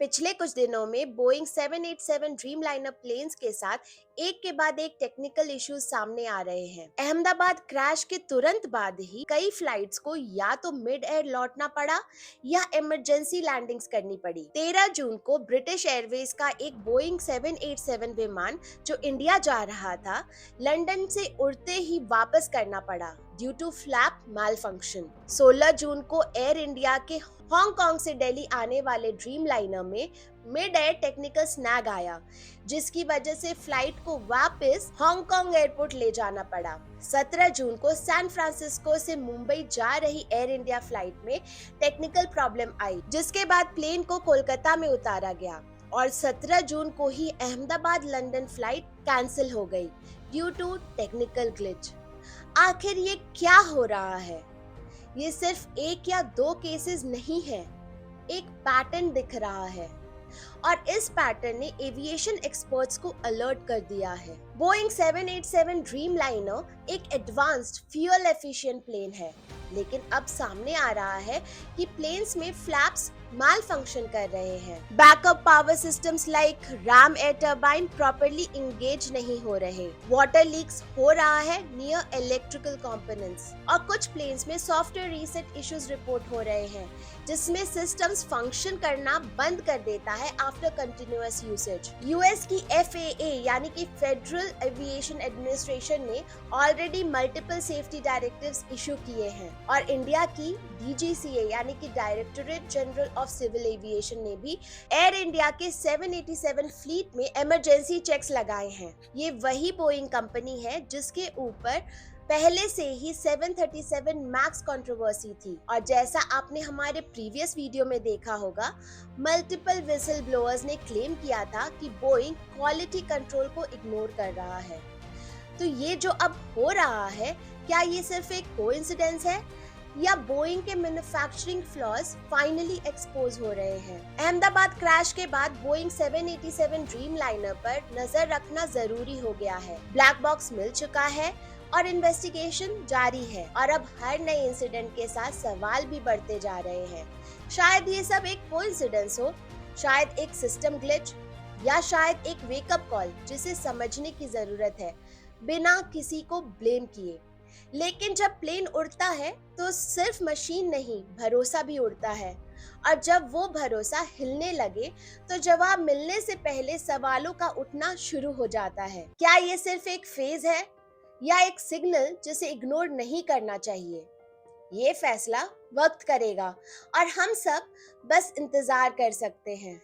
पिछले कुछ दिनों में बोइंग 787 ड्रीमलाइनर प्लेन्स के साथ एक के बाद एक टेक्निकल इश्यूज सामने आ रहे हैं। अहमदाबाद क्रैश के तुरंत बाद ही कई फ्लाइट्स को या तो मिड एयर लौटना पड़ा या इमरजेंसी लैंडिंग्स करनी पड़ी। 13 जून को ब्रिटिश एयरवेज का एक बोइंग 787 विमान जो इंडिया जा रहा था, लंदन से उड़ते ही वापस करना पड़ा ड्यू टू फ्लैप मैलफंक्शन। 16 जून को एयर इंडिया के हांगकांग से दिल्ली आने वाले ड्रीम लाइनर में मिड एयर टेक्निकल स्नैग आया, जिसकी वजह से फ्लाइट को वापस हांगकांग एयरपोर्ट ले जाना पड़ा। 17 जून को सैन फ्रांसिस्को से मुंबई जा रही एयर इंडिया फ्लाइट में टेक्निकल प्रॉब्लम आई, जिसके बाद प्लेन को कोलकाता में उतारा गया और 17 जून को ही अहमदाबाद लंदन फ्लाइट कैंसिल हो गई ड्यू टू टेक्निकल ग्लिच। आखिर ये क्या हो रहा है? ये सिर्फ एक या दो केसेस नहीं है, एक पैटर्न दिख रहा है और इस पैटर्न ने एविएशन एक्सपर्ट्स को अलर्ट कर दिया है। बोइंग 787 ड्रीमलाइनर एक एडवांस्ड फ्यूल एफिशिएंट प्लेन है, लेकिन अब सामने आ रहा है कि प्लेन्स में फ्लैप्स माल फंक्शन कर रहे हैं। Backup power systems like RAM air turbine properly engage नहीं हो रहे, वाटर लीक्स हो रहा है नियर इलेक्ट्रिकल कंपोनेंट्स और कुछ प्लेन्स में सॉफ्टवेयर रीसेट इश्यूज रिपोर्ट हो रहे हैं, जिसमें सिस्टम्स फंक्शन करना बंद कर देता है आफ्टर कंटिन्यूअस यूसेज। यूएस की FAA यानी कि फेडरल एविएशन एडमिनिस्ट्रेशन ने already multiple safety directives issue किए हैं और इंडिया की DGCA यानी कि Directorate General of Civil Aviation ने भी एयर इंडिया के 787 फ्लीट में इमरजेंसी चेक्स लगाए हैं। ये वही बोइंग कंपनी है जिसके ऊपर पहले से ही 737 मैक्स कंट्रोवर्सी थी और जैसा आपने हमारे प्रीवियस वीडियो में देखा होगा, मल्टीपल विसल ब्लोअर्स ने क्लेम किया था कि बोइंग क्वालिटी कंट्रोल को इग्नोर कर रहा है। तो ये जो अब हो रहा है, क्या ये सिर्फ एक कोइंसिडेंस है या बोइंग के मैन्युफैक्चरिंग फ्लॉज फाइनली एक्सपोज हो रहे हैं? अहमदाबाद क्रैश के बाद बोइंग 787 ड्रीमलाइनर पर नजर रखना जरूरी हो गया है। ब्लैक बॉक्स मिल चुका है और इन्वेस्टिगेशन जारी है और अब हर नए इंसिडेंट के साथ सवाल भी बढ़ते जा रहे हैं। शायद ये सब एक कोइंसिडेंस हो, शायद एक सिस्टम ग्लिच या शायद एक वेकअप कॉल जिसे समझने की जरूरत है बिना किसी को ब्लेम किए। लेकिन जब प्लेन उड़ता है तो सिर्फ मशीन नहीं, भरोसा भी उड़ता है और जब वो भरोसा हिलने लगे तो जवाब मिलने से पहले सवालों का उठना शुरू हो जाता है। क्या ये सिर्फ एक फेज है या एक सिग्नल जिसे इग्नोर नहीं करना चाहिए? ये फैसला वक्त करेगा और हम सब बस इंतजार कर सकते हैं।